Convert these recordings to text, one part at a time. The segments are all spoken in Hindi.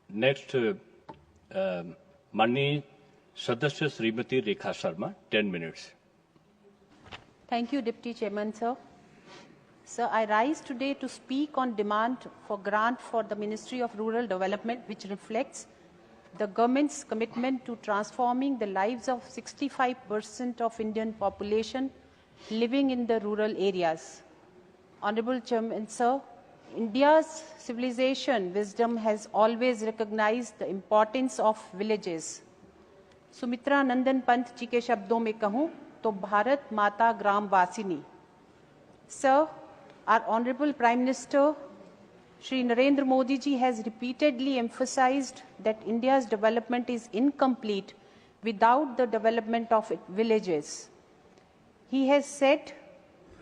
Next, माननीय सदस्य Shrimati Rekha Sharma, 10 minutes. Thank you, Deputy Chairman, sir. Sir, I rise today to speak on demand for grant for the Ministry of Rural Development, which reflects the government's commitment to transforming the lives of 65% of Indian population living in the rural areas. Honorable Chairman, sir, India's civilization wisdom has always recognized the importance of villages. Sumitra नंदन पंत जी के शब्दों में कहूं तो भारत माता ग्राम वासिनी. Sir, our Honorable Prime Minister Shri Narendra Modi ji has repeatedly emphasized that India's development is incomplete without the development of its villages. He has said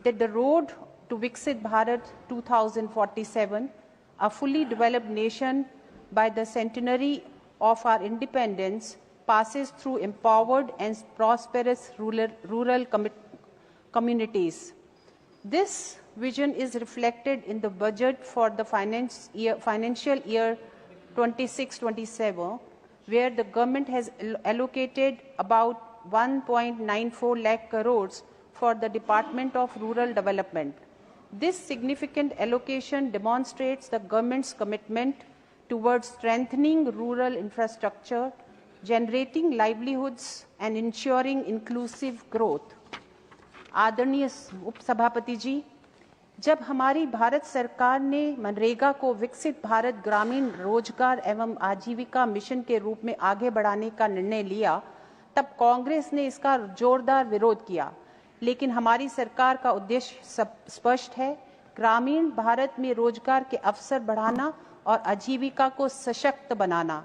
that the road to Viksit Bharat 2047, a fully developed nation by the centenary of our independence, passes through empowered and prosperous rural communities. This vision is reflected in the budget for the financial year 26-27, where the government has allocated about 1.94 lakh crores for the Department of Rural Development. This significant allocation demonstrates the government's commitment towards strengthening rural infrastructure, generating livelihoods and ensuring inclusive growth. आदरणीय उपसभापति जी, जब हमारी भारत सरकार ने मनरेगा को विकसित भारत ग्रामीण रोजगार एवं आजीविका मिशन के रूप में आगे बढ़ाने का निर्णय लिया, तब कांग्रेस ने इसका जोरदार विरोध किया। लेकिन हमारी सरकार का उद्देश्य स्पष्ट है, ग्रामीण भारत में रोजगार के अवसर बढ़ाना और आजीविका को सशक्त बनाना।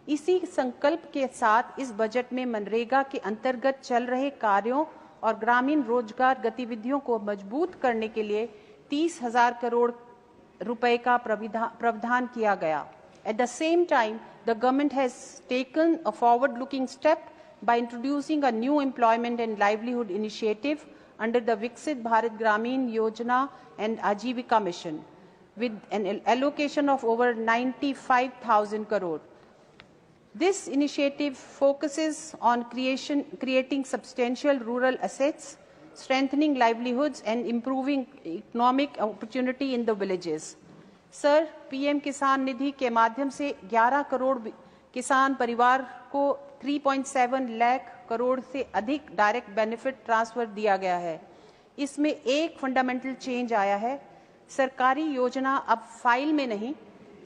इसी संकल्प के साथ इस बजट में मनरेगा के अंतर्गत चल रहे कार्यों और ग्रामीण रोजगार गतिविधियों को मजबूत करने के लिए 30,000 करोड़ रुपए का प्रावधान किया गया। At the same time, the government has taken a forward-looking step by introducing a new employment and livelihood initiative under the Viksit Bharat Gramin Yojana and Ajivika Mission, with an allocation of over 95,000 crore. This initiative focuses on creating substantial rural assets, strengthening livelihoods and improving economic opportunity in the villages. Sir, PM Kisan Nidhi के माध्यम से 11 करोड़ किसान परिवार को 3.7 लाख करोड़ से अधिक डायरेक्ट बेनिफिट ट्रांसफर दिया गया है। इसमें एक फंडामेंटल चेंज आया है, सरकारी योजना अब फाइल में नहीं,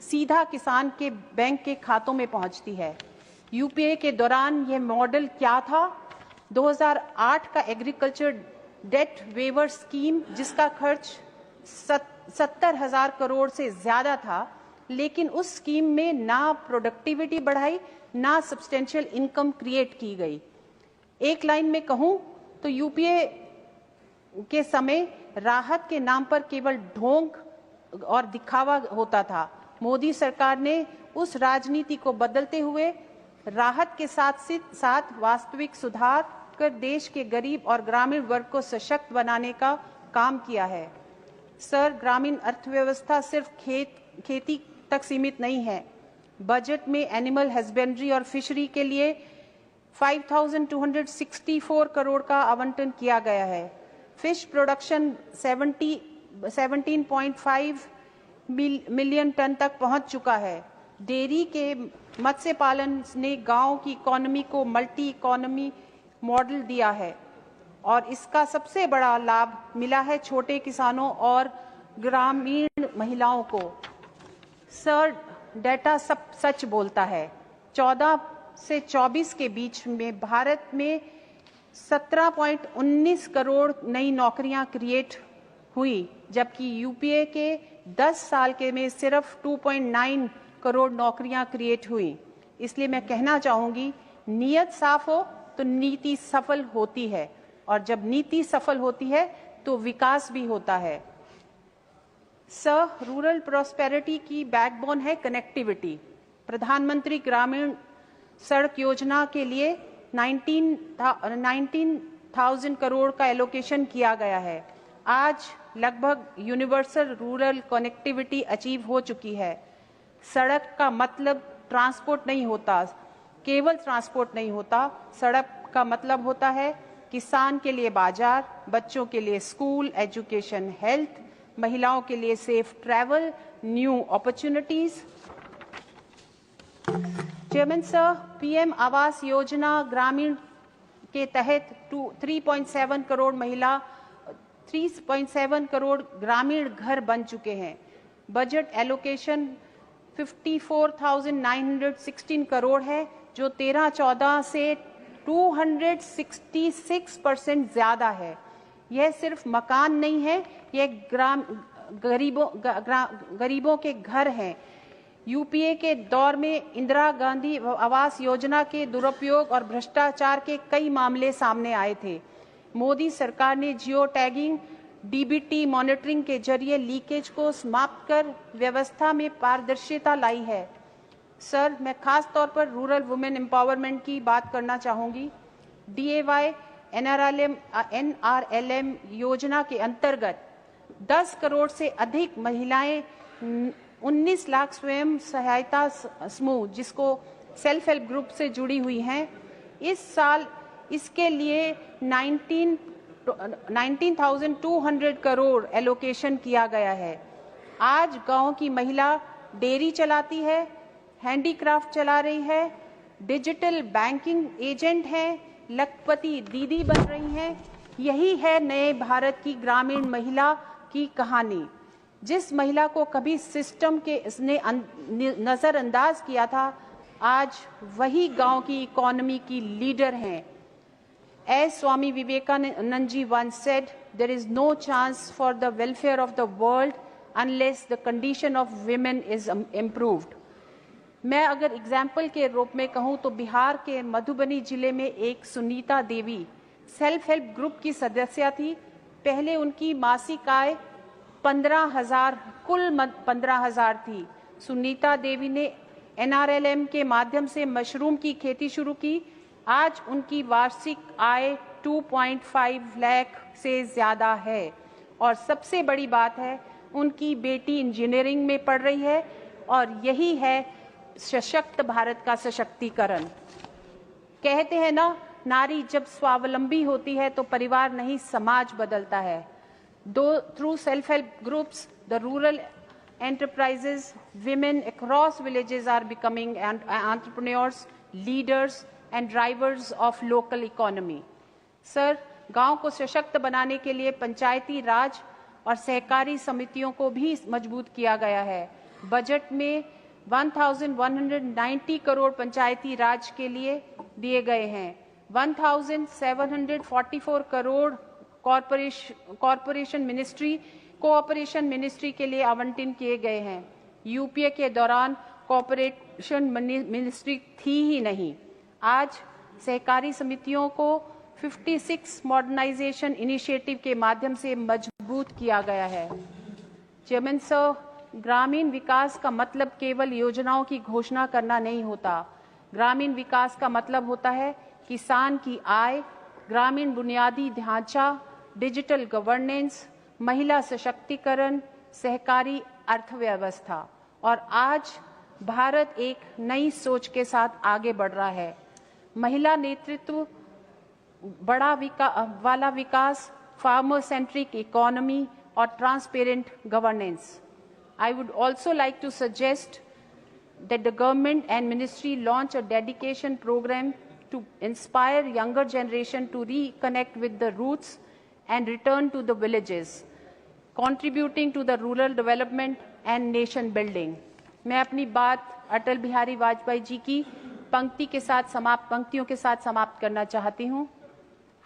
सीधा किसान के बैंक के खातों में पहुंचती है। यूपीए के दौरान यह मॉडल क्या था? 2008 का एग्रीकल्चर डेट वेवर स्कीम, जिसका खर्च 70,000 करोड़ से ज्यादा था, लेकिन उस स्कीम में ना प्रोडक्टिविटी बढ़ाई, ना सब्सटेंशियल इनकम क्रिएट की गई। एक लाइन में कहूं तो यूपीए के समय राहत के नाम पर केवल ढोंग और दिखावा होता था। मोदी सरकार ने उस राजनीति को बदलते हुए राहत के साथ वास्तविक सुधार कर देश के गरीब और ग्रामीण वर्ग को सशक्त बनाने का काम किया है। सर, ग्रामीण अर्थव्यवस्था सिर्फ खेती तक सीमित नहीं है। बजट में एनिमल हस्बेंड्री और फिशरी के लिए 5,264 करोड़ का आवंटन किया गया है। फिश प्रोडक्शन 17.5 मिलियन टन तक पहुंच चुका है। डेयरी के मत्स्य पालन ने गांव की इकोनॉमी को मल्टी इकोनॉमी मॉडल दिया है और इसका सबसे बड़ा लाभ मिला है छोटे किसानों और ग्रामीण महिलाओं को। सर, डेटा सब सच बोलता है। 14 से 24 के बीच में भारत में 17.19 करोड़ नई नौकरियां क्रिएट हुई, जबकि यूपीए के 10 साल के में सिर्फ 2.9 करोड़ नौकरियां क्रिएट हुई। इसलिए मैं कहना चाहूंगी, नीयत साफ हो तो नीति सफल होती है, और जब नीति सफल होती है तो विकास भी होता है। सर, रूरल प्रॉस्पेरिटी की बैकबोन है कनेक्टिविटी। प्रधानमंत्री ग्रामीण सड़क योजना के लिए 19,000 करोड़ का एलोकेशन किया गया है। आज लगभग यूनिवर्सल रूरल कनेक्टिविटी अचीव हो चुकी है। सड़क का मतलब ट्रांसपोर्ट नहीं होता, केवल ट्रांसपोर्ट नहीं होता, सड़क का मतलब होता है किसान के लिए बाजार, बच्चों के लिए स्कूल, एजुकेशन, हेल्थ, महिलाओं के लिए safe travel, new opportunities. Chairman sir, PM Awas Yojana ग्रामीण के तहत 3.7 करोड़ ग्रामीण घर बन चुके हैं। बजट एलोकेशन 54,916 करोड़ है, जो 13-14 से 266% ज्यादा है। यह सिर्फ मकान नहीं है, यह गरीबों के घर हैं। यूपीए के दौर में इंदिरा गांधी आवास योजना के दुरुपयोग और भ्रष्टाचार के कई मामले सामने आए थे। मोदी सरकार ने जियो टैगिंग, डीबीटी मॉनिटरिंग के जरिए लीकेज को समाप्त कर व्यवस्था में पारदर्शिता लाई है। सर, मैं खास तौर पर रूरल वुमेन एम्पावरमेंट की बात करना चाहूंगी। DAY NRLM योजना के अंतर्गत 10 करोड़ से अधिक महिलाएं 19 लाख स्वयं सहायता समूह, जिसको सेल्फ हेल्प ग्रुप से जुड़ी हुई हैं, इस साल इसके लिए 19,200 करोड़ एलोकेशन किया गया है। आज गांव की महिला डेयरी चलाती है, हैंडीक्राफ्ट चला रही है, डिजिटल बैंकिंग एजेंट है, लखपति दीदी बन रही हैं। यही है नए भारत की ग्रामीण महिला की कहानी। जिस महिला को कभी सिस्टम के इसने नजरअंदाज किया था, आज वही गांव की इकोनॉमी की लीडर हैं। As Swami Vivekanand ji once said, there is no chance for the welfare of the world unless the condition of women is improved. मैं अगर एग्जाम्पल के रूप में कहूँ तो बिहार के मधुबनी जिले में एक Sunita Devi self help group की सदस्य थी। पहले उनकी मासिक आय 15,000 कुल 15,000 थी। सुनीता देवी ने NRLM के माध्यम से मशरूम की खेती शुरू की। आज उनकी वार्षिक आय 2.5 लाख से ज्यादा है और सबसे बड़ी बात है, उनकी बेटी इंजीनियरिंग में पढ़ रही है और यही है सशक्त भारत का सशक्तिकरण। कहते हैं ना, नारी जब स्वावलंबी होती है तो परिवार नहीं समाज बदलता है। Through self help groups, the rural enterprises, women across villages are becoming entrepreneurs, leaders and drivers of local economy. Sir, गांव को सशक्त बनाने के लिए पंचायती राज और सहकारी समितियों को भी मजबूत किया गया है। बजट में 1,190 करोड़ पंचायती राज के लिए दिए गए हैं। 1,744 करोड़ कोऑपरेशन मिनिस्ट्री के लिए आवंटन किए गए हैं। यूपीए के दौरान कोऑपरेशन मिनिस्ट्री थी ही नहीं। आज सहकारी समितियों को 56 मॉडर्नाइजेशन इनिशिएटिव के माध्यम से मजबूत किया गया है। चेयरमैन सर, ग्रामीण विकास का मतलब केवल योजनाओं की घोषणा करना नहीं होता। ग्रामीण विकास का मतलब होता है किसान की आय, ग्रामीण बुनियादी ढांचा, डिजिटल गवर्नेंस, महिला सशक्तिकरण, सहकारी अर्थव्यवस्था। और आज भारत एक नई सोच के साथ आगे बढ़ रहा है। महिला नेतृत्व वाला विकास, फार्मर सेंट्रिक इकोनॉमी और transparent governance. I would also like to suggest that the government and ministry launch a dedication program to inspire younger generation to reconnect with the roots and return to the villages, contributing to the rural development and nation building. मैं अपनी बात अटल बिहारी वाजपेयी जी की पंक्तियों के साथ समाप्त करना चाहती हूँ।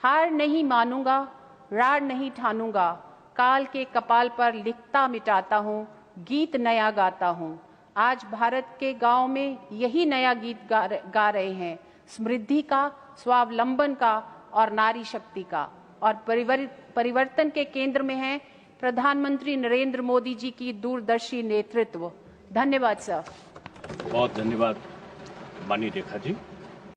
हार नहीं मानूंगा, रार नहीं ठानूंगा, काल के कपाल पर लिखता मिटाता हूँ, गीत नया गाता हूँ। आज भारत के गांव में यही नया गीत गा रहे हैं, समृद्धि का, स्वावलंबन का और नारी शक्ति का। और परिवर्तन के केंद्र में है प्रधानमंत्री नरेंद्र मोदी जी की दूरदर्शी नेतृत्व। धन्यवाद सर। बहुत धन्यवाद माननीय रेखा जी।